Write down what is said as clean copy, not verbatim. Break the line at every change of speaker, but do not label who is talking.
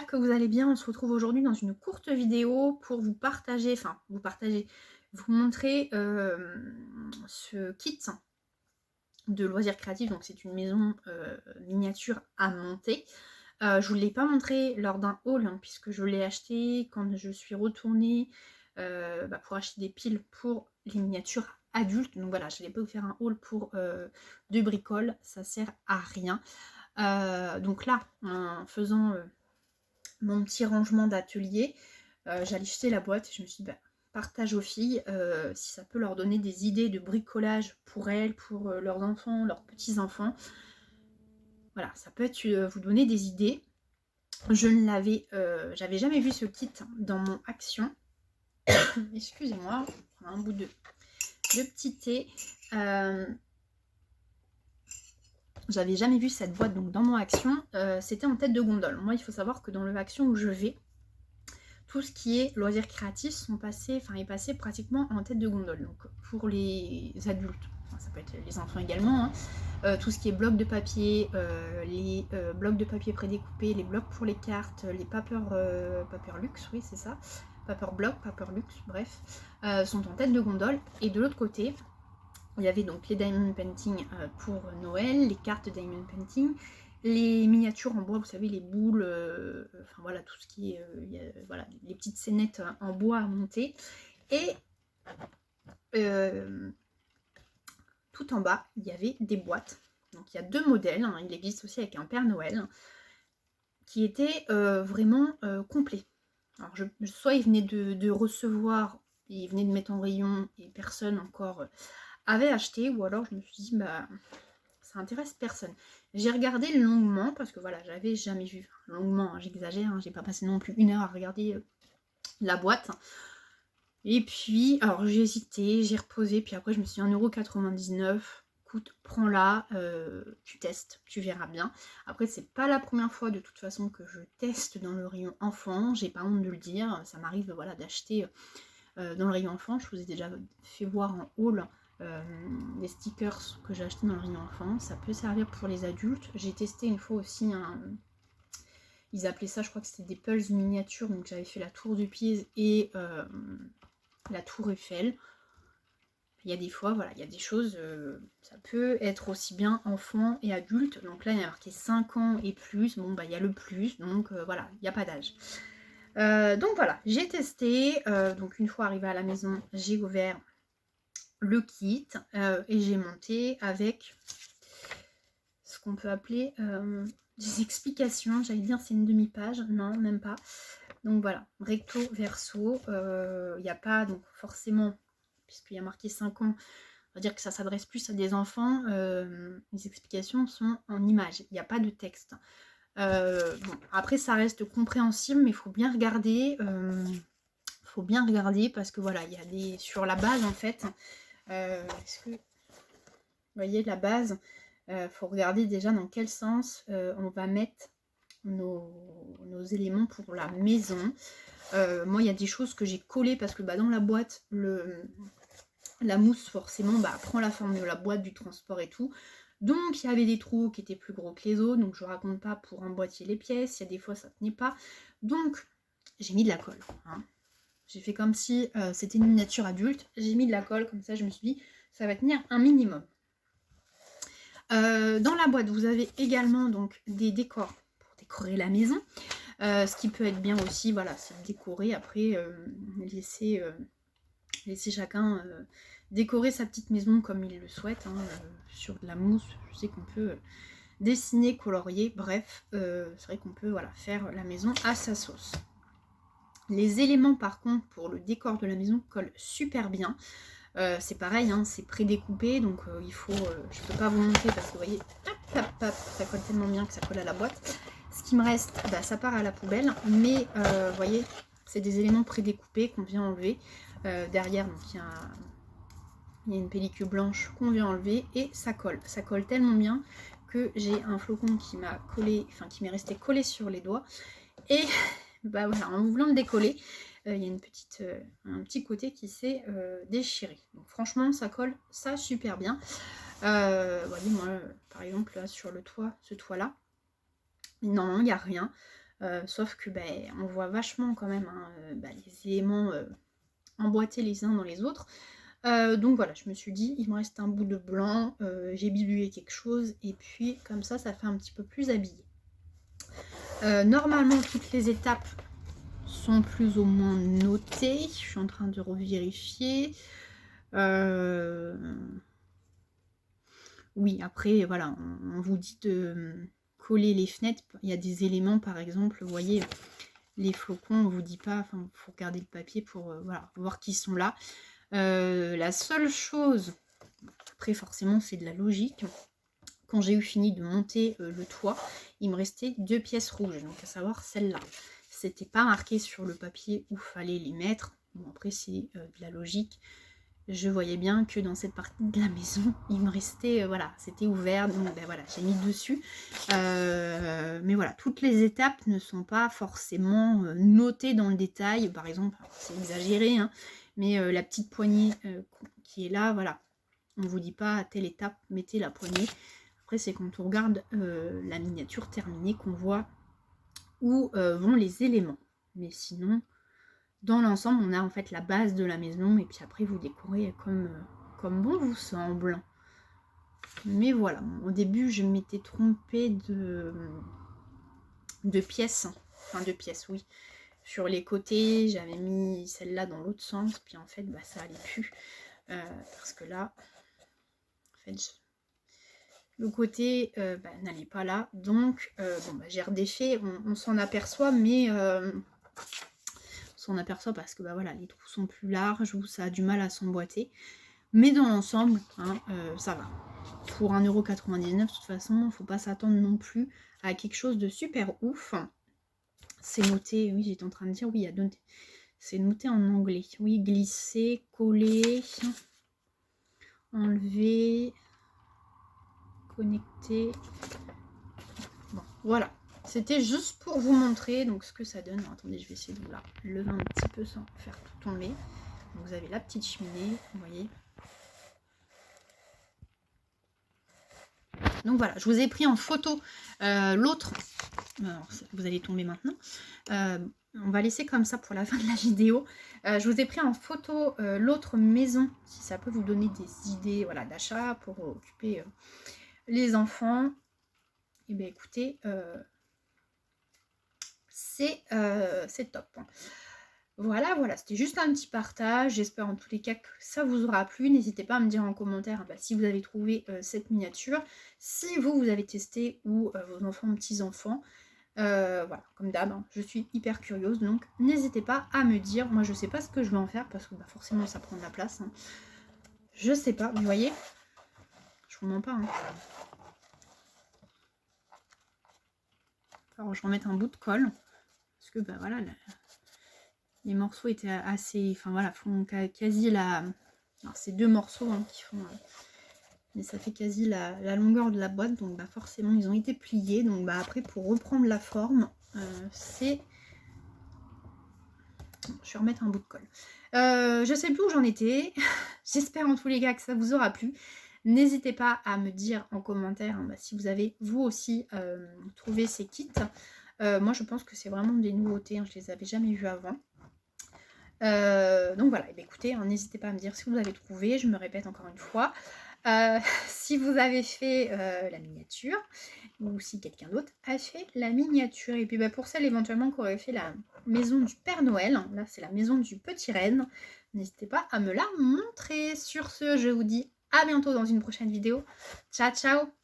que vous allez bien. On se retrouve aujourd'hui dans une courte vidéo pour vous partager, vous montrer ce kit de loisirs créatifs. Donc c'est une maison miniature à monter. Je ne vous l'ai pas montré lors d'un haul puisque je l'ai acheté quand je suis retournée pour acheter des piles pour les miniatures adultes. Donc voilà, je n'allais pas vous faire un haul pour de bricole, ça sert à rien. Donc là, en faisant mon petit rangement d'atelier, j'allais jeter la boîte et je me suis dit, partage aux filles, si ça peut leur donner des idées de bricolage pour elles, pour leurs enfants, leurs petits-enfants. Voilà, ça peut être vous donner des idées. J'avais jamais vu ce kit dans mon Action. Excusez-moi, un bout de petit thé. J'avais jamais vu cette boîte donc dans mon Action. C'était en tête de gondole. Moi, il faut savoir que dans le Action où je vais, tout ce qui est loisirs créatifs est passé pratiquement en tête de gondole. Donc pour les adultes, ça peut être les enfants également, tout ce qui est blocs de papier, les blocs de papier prédécoupés, les blocs pour les cartes, les paperlux, oui c'est ça, paperblock, paperlux, bref, sont en tête de gondole. Et de l'autre côté, il y avait donc les diamond painting pour Noël, les cartes diamond painting, les miniatures en bois, vous savez, les boules, voilà, tout ce qui est, voilà, les petites scénettes en bois à monter. Et tout en bas, il y avait des boîtes. Donc il y a deux modèles, il existe aussi avec un Père Noël, qui était vraiment complet. Alors soit il venait de recevoir, il venait de mettre en rayon et personne encore avait acheté, ou alors je me suis dit, ça intéresse personne. J'ai regardé longuement, parce que voilà, j'avais jamais vu, longuement, j'exagère, j'ai pas passé non plus 1 heure à regarder la boîte. Et puis, alors j'ai hésité, j'ai reposé, puis après je me suis dit 1,99 €, écoute, prends-la, tu testes, tu verras bien. Après, c'est pas la première fois de toute façon que je teste dans le rayon enfant, j'ai pas honte de le dire, ça m'arrive voilà, d'acheter dans le rayon enfant. Je vous ai déjà fait voir en haul les stickers que j'ai acheté dans le rayon enfant, ça peut servir pour les adultes. J'ai testé une fois aussi ils appelaient ça, je crois que c'était des pulls miniatures, donc j'avais fait la tour de Pise et la tour Eiffel. Il y a des fois, voilà, il y a des choses, ça peut être aussi bien enfant et adulte. Donc là, il y a marqué 5 ans et plus. Bon, il y a le plus, donc voilà, il n'y a pas d'âge. Donc voilà, j'ai testé. Donc une fois arrivée à la maison, j'ai ouvert le kit et j'ai monté avec ce qu'on peut appeler des explications. J'allais dire c'est une demi-page, non, même pas. Donc voilà, recto, verso, il n'y a pas donc forcément, puisqu'il y a marqué 5 ans, on va dire que ça s'adresse plus à des enfants, les explications sont en images, il n'y a pas de texte. Bon, après ça reste compréhensible, mais il faut bien regarder, parce que voilà, il y a des, sur la base en fait, est-ce que, vous voyez la base, faut regarder déjà dans quel sens on va mettre nos éléments pour la maison. Moi, il y a des choses que j'ai collées parce que dans la boîte, la mousse, forcément, prend la forme de la boîte, du transport et tout. Donc, il y avait des trous qui étaient plus gros que les autres. Donc, je ne raconte pas pour emboîter les pièces. Il y a des fois, ça ne tenait pas. Donc, j'ai mis de la colle. J'ai fait comme si c'était une miniature adulte. J'ai mis de la colle, comme ça, je me suis dit, ça va tenir un minimum. Dans la boîte, vous avez également donc des décors pour décorer la maison. Ce qui peut être bien aussi, voilà, c'est de décorer. Après, laisser chacun décorer sa petite maison comme il le souhaite. Sur de la mousse, je sais qu'on peut dessiner, colorier. Bref, c'est vrai qu'on peut voilà, faire la maison à sa sauce. Les éléments, par contre, pour le décor de la maison collent super bien. C'est pareil, c'est prédécoupé, donc il faut, je peux pas vous montrer parce que vous voyez, ça colle tellement bien que ça colle à la boîte. Ce qui me reste, ça part à la poubelle, mais vous voyez, c'est des éléments prédécoupés qu'on vient enlever. Derrière, donc il y a une pellicule blanche qu'on vient enlever et ça colle tellement bien que j'ai un flocon qui m'a collé, qui m'est resté collé sur les doigts. Et voilà, en voulant le décoller, il y a un petit côté qui s'est déchiré. Donc franchement, ça colle ça super bien. Vous voyez, moi, par exemple, là, sur le toit, ce toit-là, non, il n'y a rien. Sauf que ben, on voit vachement quand même hein, les éléments emboîtés les uns dans les autres. Donc voilà, je me suis dit, il me reste un bout de blanc, j'ai bidouillé quelque chose, et puis comme ça fait un petit peu plus habillé. Normalement, toutes les étapes sont plus ou moins notées. Je suis en train de revérifier. Oui, après, voilà, on vous dit de coller les fenêtres. Il y a des éléments, par exemple, vous voyez, les flocons, on vous dit pas, enfin, il faut regarder le papier pour voilà, voir qu'ils sont là. La seule chose, après forcément c'est de la logique, quand j'ai eu fini de monter le toit, il me restait 2 pièces rouges, donc à savoir celle-là. C'était pas marqué sur le papier où fallait les mettre. Bon, après c'est de la logique. Je voyais bien que dans cette partie de la maison, il me restait, voilà, c'était ouvert, donc ben voilà, j'ai mis dessus. Mais voilà, toutes les étapes ne sont pas forcément notées dans le détail. Par exemple, c'est exagéré, hein, mais la petite poignée qui est là, voilà, on ne vous dit pas à telle étape, mettez la poignée. Après, c'est quand on regarde la miniature terminée qu'on voit où vont les éléments. Mais sinon... Dans l'ensemble, on a en fait la base de la maison et puis après vous décorez comme bon vous semble. Mais voilà, au début je m'étais trompée de pièces, enfin de pièces oui. Sur les côtés, j'avais mis celle-là dans l'autre sens, puis en fait bah, ça allait plus. Parce que là, en fait, le côté n'allait pas là. Donc bon, bah, j'ai redéfait, on s'en aperçoit, mais... on aperçoit parce que bah voilà, les trous sont plus larges ou ça a du mal à s'emboîter, mais dans l'ensemble hein, ça va. Pour 1,99 €, de toute façon il ne faut pas s'attendre non plus à quelque chose de super ouf. C'est noté, oui j'étais en train de dire, oui c'est noté en anglais, oui, glisser, coller, enlever, connecter, bon voilà. C'était juste pour vous montrer donc ce que ça donne. Alors, attendez, je vais essayer de vous la lever un petit peu sans faire tout tomber. Donc, vous avez la petite cheminée, vous voyez. Donc voilà, je vous ai pris en photo l'autre. Vous allez tomber maintenant. On va laisser comme ça pour la fin de la vidéo. Je vous ai pris en photo l'autre maison, si ça peut vous donner des idées voilà, d'achat pour occuper les enfants. Et bien écoutez... c'est top. Voilà, c'était juste un petit partage. J'espère en tous les cas que ça vous aura plu. N'hésitez pas à me dire en commentaire si vous avez trouvé cette miniature, si vous avez testé ou vos enfants, petits-enfants. Voilà, comme d'hab, hein, je suis hyper curieuse, donc n'hésitez pas à me dire. Moi, je sais pas ce que je vais en faire parce que bah, forcément, ça prend de la place. Hein. Je sais pas, vous voyez, je vous mens pas. Hein. Alors, je remets un bout de colle. Parce que bah voilà, les morceaux étaient assez, enfin voilà, font quasi la, alors c'est 2 morceaux hein, qui font, mais ça fait quasi la longueur de la boîte, donc bah forcément ils ont été pliés, donc bah après pour reprendre la forme, c'est, je vais remettre un bout de colle. Je sais plus où j'en étais, j'espère en tous les cas que ça vous aura plu. N'hésitez pas à me dire en commentaire hein, bah, si vous avez vous aussi trouvé ces kits. Moi je pense que c'est vraiment des nouveautés, hein, je les avais jamais vues avant. Donc voilà, et bien, écoutez, hein, n'hésitez pas à me dire si vous avez trouvé, je me répète encore une fois. Si vous avez fait la miniature, ou si quelqu'un d'autre a fait la miniature. Et puis bah, pour celle éventuellement qui aurait fait la maison du Père Noël, là c'est la maison du Petit Renne, n'hésitez pas à me la montrer. Sur ce, je vous dis à bientôt dans une prochaine vidéo. Ciao, ciao!